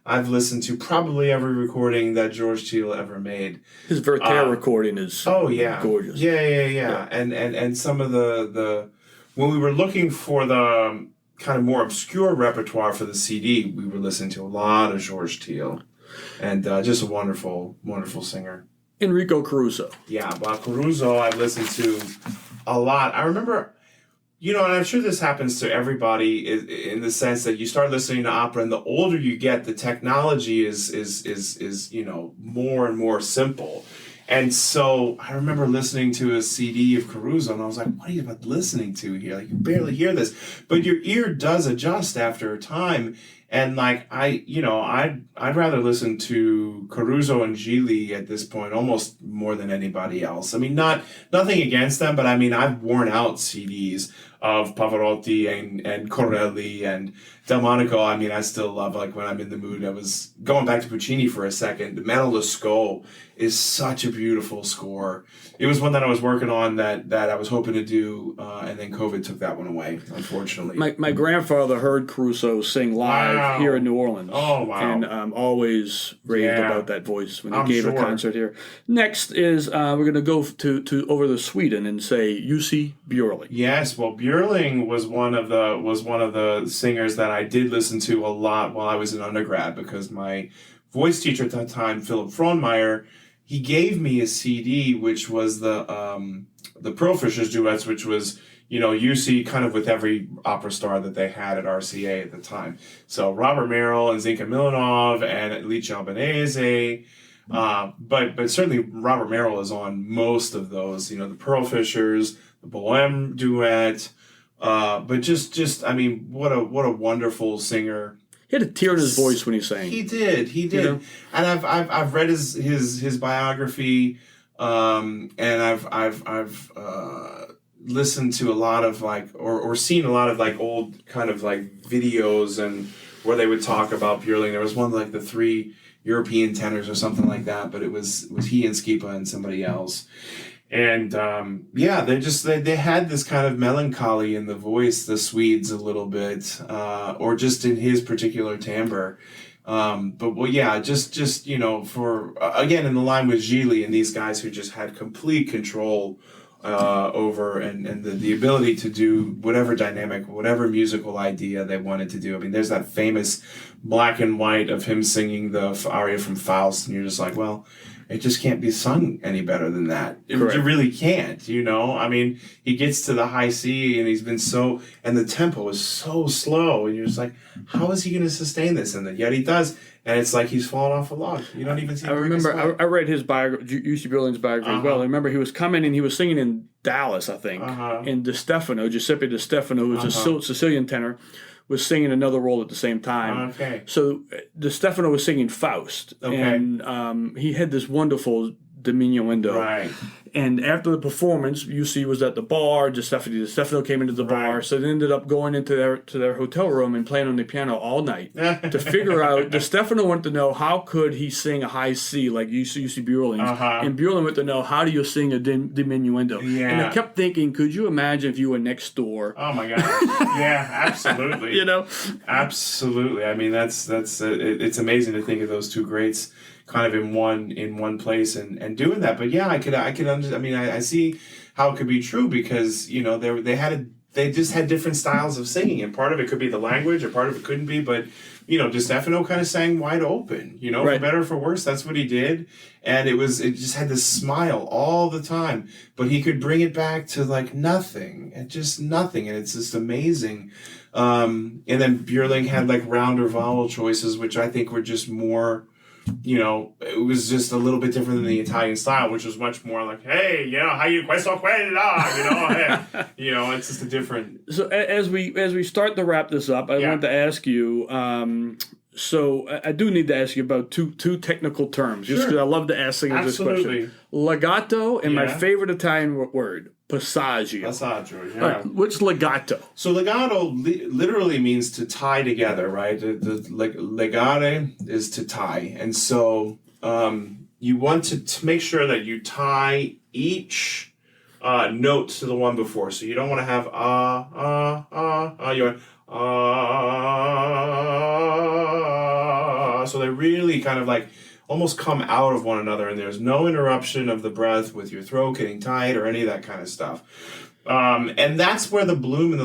I've listened to probably every recording that Georges Teal ever made. His Verter recording is gorgeous. Yeah. And some of the when we were looking for the kind of more obscure repertoire for the CD, we were listening to a lot of Georges Teal, and just a wonderful, wonderful singer. Enrico Caruso. Yeah, well, Caruso I've listened to a lot. I remember, and I'm sure this happens to everybody in the sense that you start listening to opera, and the older you get, the technology is more and more simple. And so I remember listening to a CD of Caruso, and I was like, what are you listening to here? Like, you barely hear this. But your ear does adjust after a time. And like, I'd rather listen to Caruso and Gigli at this point almost more than anybody else. I mean, nothing against them, but I mean, I've worn out CDs of Pavarotti and Corelli and Delmonico. I mean, I still love, like, when I'm in the mood. I was going back to Puccini for a second. The Metal Lescaut is such a beautiful score. It was one that I was working on that I was hoping to do, and then COVID took that one away, unfortunately. My grandfather heard Caruso sing live here in New Orleans. Oh, wow. And always raved about that voice when he gave a concert here. Next is, we're going to go to over to Sweden and say Jussi Björling. Yes, well, Björling was one of the singers that I did listen to a lot while I was in undergrad, because my voice teacher at that time, Philip Frohnmeyer, he gave me a CD which was the Pearl Fishers duets, which was, Jussi kind of with every opera star that they had at RCA at the time. So Robert Merrill and Zinka Milanov and Licia Albanese. But certainly Robert Merrill is on most of those, the Pearl Fishers, the Bohème duet. But just I mean, what a wonderful singer. He had a tear in his voice when he sang. He did. And I've read his biography, and I've listened to a lot of or seen a lot of old kind of videos and where they would talk about Björling. There was one the three European tenors or something like that, but it was he and Skipa and somebody else. And they had this kind of melancholy in the voice, the Swedes, a little bit, or just in his particular timbre. For again, in the line with Gigli and these guys who just had complete control over and the ability to do whatever dynamic, whatever musical idea they wanted to do. I mean, there's that famous black and white of him singing the aria from Faust, and you're just like, well, it just can't be sung any better than that. It really can't, I mean, he gets to the high C and and the tempo is so slow, and you're just like, how is he going to sustain this? And yet he does, and it's like he's falling off a log. You don't even see him. I remember, I read his biography, Jussi Björling's biography as well. I remember he was coming and he was singing in Dallas, I think, in Giuseppe Di Stefano, who was a Sicilian tenor, was singing another role at the same time. Okay. So Di Stefano was singing Faust. Okay. And he had this wonderful diminuendo. Right. And after the performance, Jussi was at the bar. Di Stefano came into the bar. So they ended up going into their hotel room and playing on the piano all night to figure out. Di Stefano wanted to know how could he sing a high C like Jussi Björling. And Björling wanted to know how do you sing a diminuendo. Yeah. And I kept thinking, could you imagine if you were next door? Oh my God. Yeah, absolutely. Absolutely. I mean, that's it's amazing to think of those two greats kind of in one place and doing that. But yeah, I could I see how it could be true, because they just had different styles of singing, and part of it could be the language, or part of it couldn't be. But Di Stefano kind of sang wide open, for better or for worse. That's what he did, and it just had this smile all the time. But he could bring it back to nothing, and just nothing, and it's just amazing. And then Björling had rounder vowel choices, which I think were just more it was just a little bit different than the Italian style, which was much more like, hey, how you questo quella, hey, it's just a different. So as we start to wrap this up, I want to ask you. So I do need to ask you about two technical terms, just because I love to ask singers this question. Legato and my favorite Italian word, passaggio. Passaggio, yeah. Right, what's legato? So legato literally means to tie together, right? The legare is to tie. And so you want to make sure that you tie each note to the one before. So you don't want to have you want so they really kind of like almost come out of one another, and there's no interruption of the breath with your throat getting tight or any of that kind of stuff. And that's where the bloom and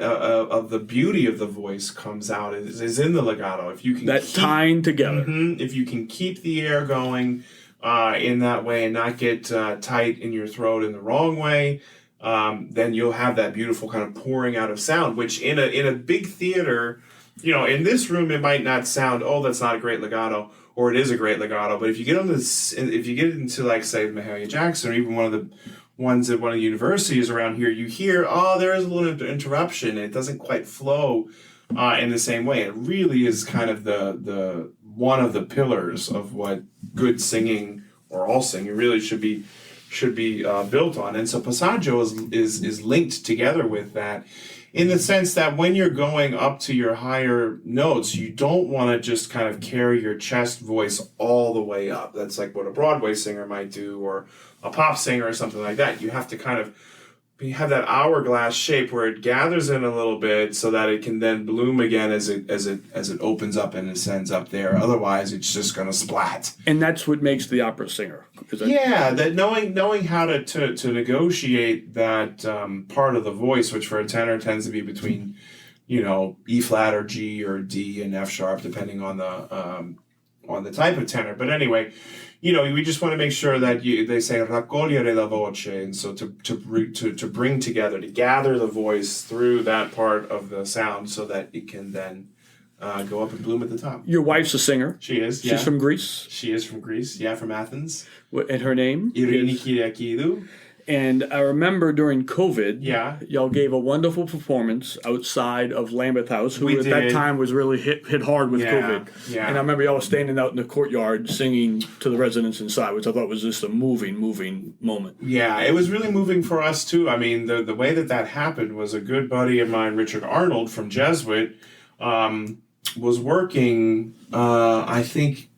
of the beauty of the voice comes out is in the legato. If you can tying together, if you can keep the air going in that way and not get tight in your throat in the wrong way, then you'll have that beautiful kind of pouring out of sound, which in a big theater, in this room it might not sound, oh, that's not a great legato, or it is a great legato. But if you get into like say Mahalia Jackson or even one of the ones at one of the universities around here, you hear, oh, there is a little interruption. It doesn't quite flow in the same way. It really is kind of the one of the pillars of what good singing or all singing really should be built on. And so passaggio is linked together with that, in the sense that when you're going up to your higher notes, you don't want to just kind of carry your chest voice all the way up. That's like what a Broadway singer might do, or a pop singer or something like that. You have to kind of have that hourglass shape where it gathers in a little bit so that it can then bloom again as it opens up and ascends up there. Otherwise, it's just going to splat. And that's what makes the opera singer. That knowing how to negotiate that part of the voice, which for a tenor tends to be between, E flat or G or D and F sharp, depending on the type of tenor. But anyway, we just want to make sure that they say raccogliere la voce, and so to bring together, to gather the voice through that part of the sound so that it can then go up and bloom at the top. Your wife's a singer. She is. She's from Greece. She is from Greece. Yeah, from Athens. And her name? Irini Kyriakidou. And I remember during COVID, y'all gave a wonderful performance outside of Lambeth House, who at that time was really hit hard with COVID. Yeah. And I remember y'all standing out in the courtyard singing to the residents inside, which I thought was just a moving moment. Yeah, it was really moving for us too. I mean, the way that happened was a good buddy of mine, Richard Arnold from Jesuit, was working, I think,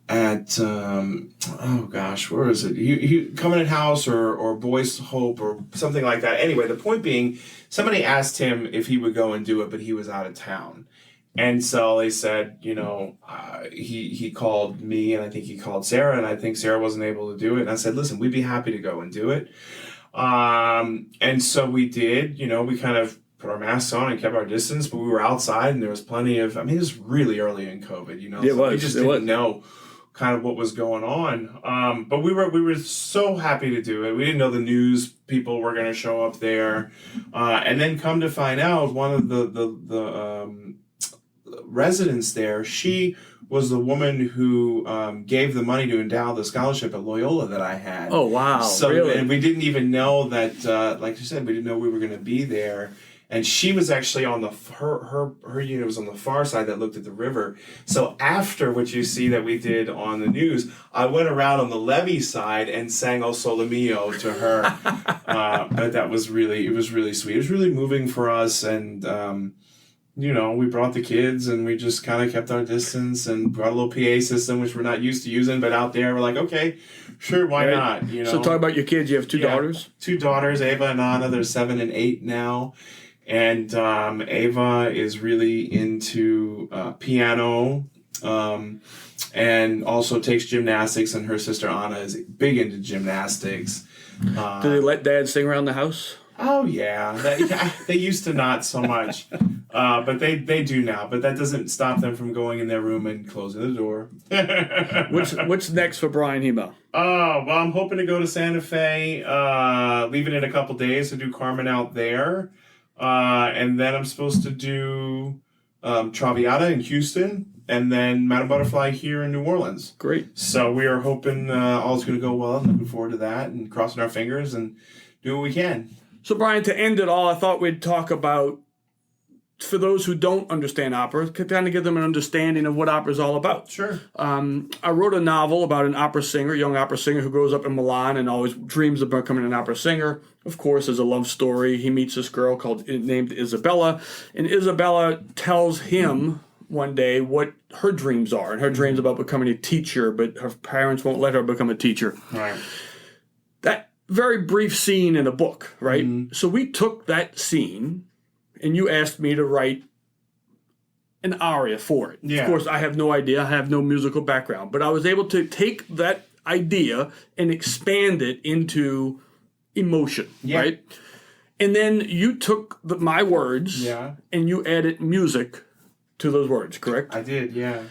at where is it? He Covenant House or Boys Hope or something like that. Anyway, the point being, somebody asked him if he would go and do it, but he was out of town. And so they said, he called me, and I think he called Sarah, and I think Sarah wasn't able to do it. And I said, listen, we'd be happy to go and do it. And so we did. We kind of put our masks on and kept our distance, but we were outside, and there was plenty of, it was really early in COVID, we just didn't know kind of what was going on. But we were so happy to do it. We didn't know the news people were going to show up there. And then come to find out, one of the residents there, she was the woman who gave the money to endow the scholarship at Loyola that I had. Oh, wow. So, really? And we didn't even know that, like you said, we didn't know we were going to be there. And she was actually on her unit was on the far side that looked at the river. So after what you see that we did on the news, I went around on the levee side and sang O Sole Mio to her. But it was really sweet. It was really moving for us. And, we brought the kids, and we just kind of kept our distance and brought a little PA system, which we're not used to using. But out there, we're like, okay, sure, why not? So talk about your kids. You have two daughters? 2 daughters, Ava and Anna. They're 7 and 8 now. And Ava is really into piano and also takes gymnastics, and her sister Anna is big into gymnastics. Do they let Dad sing around the house? Oh, yeah. They used to not so much, but they do now. But that doesn't stop them from going in their room and closing the door. What's next for Bryan Hymel? Well, I'm hoping to go to Santa Fe, leaving in a couple days to do Carmen out there. And then I'm supposed to do Traviata in Houston, and then Madame Butterfly here in New Orleans. Great. So we are hoping all's going to go well. Looking forward to that and crossing our fingers and do what we can. So, Bryan, to end it all, I thought we'd talk about, for those who don't understand opera, kind of give them an understanding of what opera is all about. Sure. I wrote a novel about an opera singer, young opera singer who grows up in Milan and always dreams of becoming an opera singer. Of course, there's a love story. He meets this girl named Isabella, and Isabella tells him one day what her dreams are, and her dreams about becoming a teacher, but her parents won't let her become a teacher. Right. That very brief scene in a book, right? Mm-hmm. So we took that scene, and you asked me to write an aria for it. Yeah. Of course, I have no idea. I have no musical background. But I was able to take that idea and expand it into emotion, right? And then you took my words and you added music to those words, correct? I did, yeah.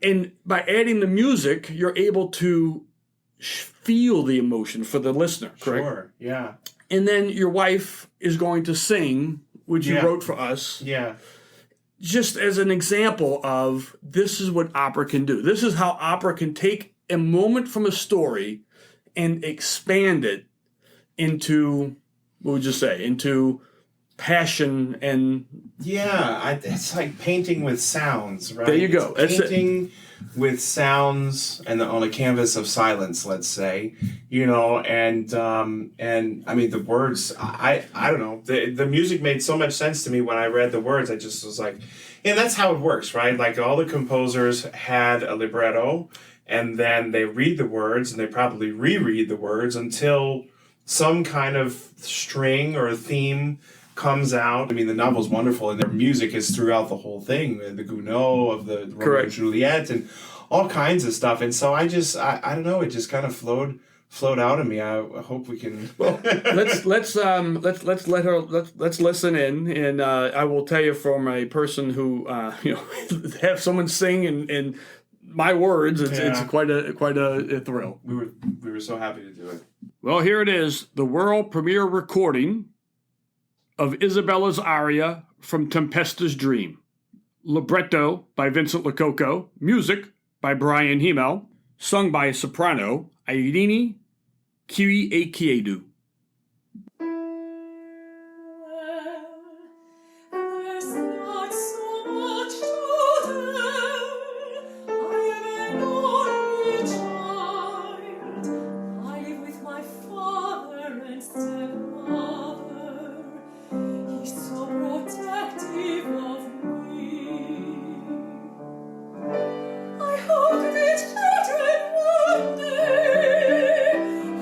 And by adding the music, you're able to feel the emotion for the listener, correct? Sure, yeah. And then your wife is going to sing, which you wrote for us. Yeah. Just as an example of this is what opera can do. This is how opera can take a moment from a story and expand it into, what would you say, into passion and... Yeah, it's like painting with sounds, right? There you go. It's painting with sounds and on a canvas of silence, let's say, and I mean the words. I don't know. The music made so much sense to me when I read the words. I just was like, and that's how it works, right? Like all the composers had a libretto, and then they read the words, and they probably reread the words until some kind of string or theme comes out. I mean, the novel's wonderful, and their music is throughout the whole thing. The Gounod of the Romeo and Juliet, and all kinds of stuff. And so I don't know. It just kind of flowed out of me. I hope we can. Well, let's listen in, and I will tell you from a person who have someone sing in my words. It's quite a thrill. We were so happy to do it. Well, here it is, the world premiere recording of Isabella's aria from Tempesta's Dream. Libretto by Vincent LoCoco. Music by Bryan Hymel. Sung by soprano Irene Kyriakidou.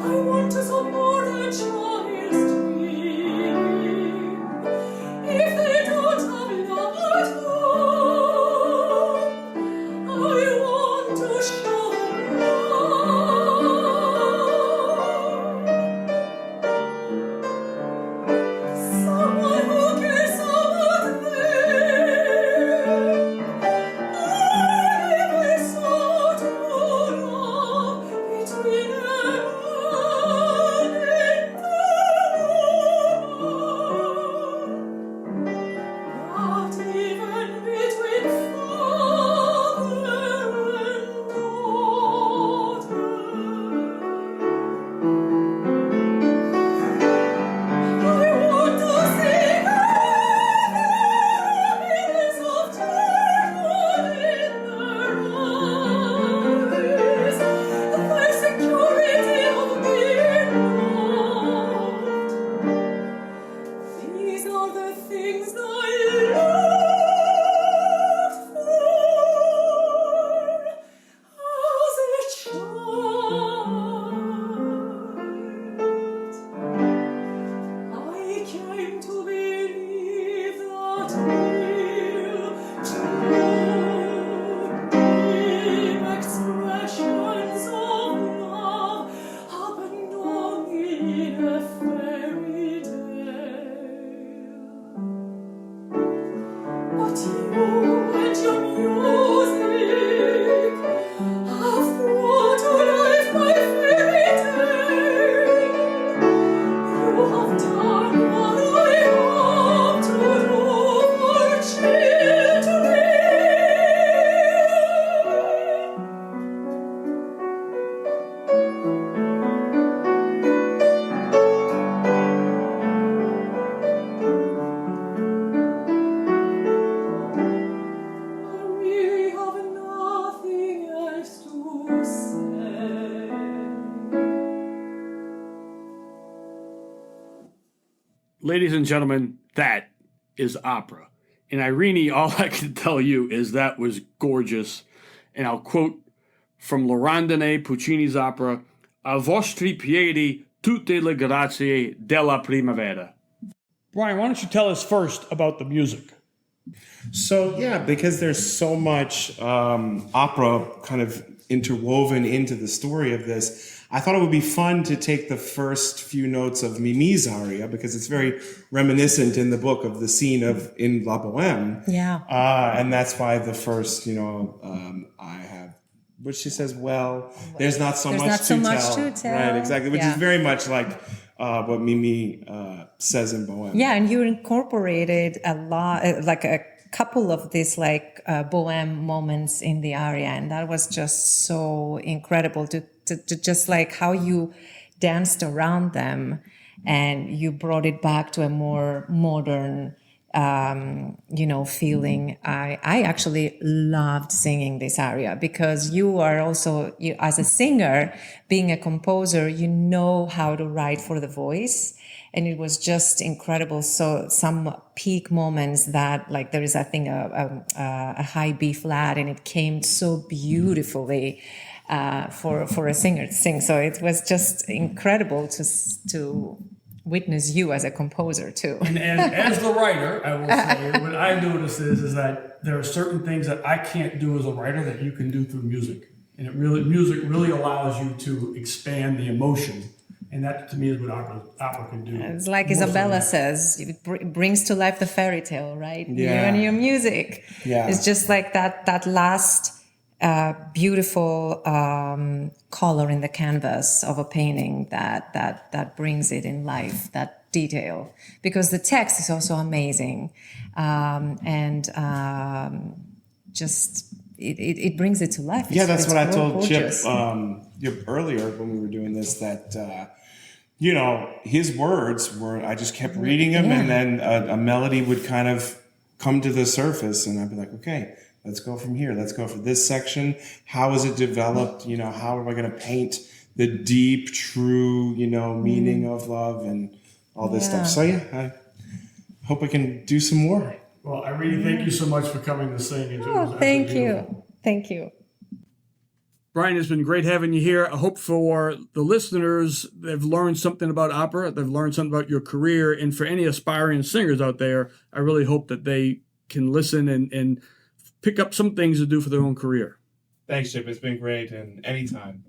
I want to some more than child. Ladies and gentlemen, that is opera. And Irene, all I can tell you is that was gorgeous. And I'll quote from Lorandone, Puccini's opera, "A vostri piedi tutte le grazie della primavera." Bryan, why don't you tell us first about the music? So, yeah, because there's so much opera kind of interwoven into the story of this, I thought it would be fun to take the first few notes of Mimi's aria, because it's very reminiscent in the book of the scene of in La Boheme. Yeah. And that's why the first, I have, which she says, well, there's not so much to tell. Right, exactly, which is very much like what Mimi says in Boheme. Yeah, and you incorporated a lot, like a couple of these Boheme moments in the aria, and that was just so incredible to just like how you danced around them, and you brought it back to a more modern feeling. I actually loved singing this aria because you are also, as a singer, being a composer, you know how to write for the voice. And it was just incredible. So some peak moments that, like, there is, I think, a high B flat, and it came so beautifully for a singer to sing. So it was just incredible to witness you as a composer too. And as the writer, I will say, what I notice is that there are certain things that I can't do as a writer that you can do through music. And music really allows you to expand the emotion. And that, to me, is what opera can do. It's like Isabella says, it brings to life the fairy tale, right? Yeah. And your music. Yeah. It's just like that last beautiful color in the canvas of a painting that brings it in life, that detail. Because the text is also amazing. It brings it to life. Yeah, that's what I told gorgeous. Chip earlier when we were doing this, that his words were, I just kept reading them, and then a melody would kind of come to the surface, and I'd be like, okay, let's go from here. Let's go for this section. How is it developed? How am I going to paint the deep, true, meaning of love and all this stuff? So I hope I can do some more. Well, Irene, thank you so much for coming to sing. Thank you. Thank you. Bryan, it's been great having you here. I hope for the listeners, they've learned something about opera. They've learned something about your career. And for any aspiring singers out there, I really hope that they can listen and pick up some things to do for their own career. Thanks, Chip. It's been great. And anytime.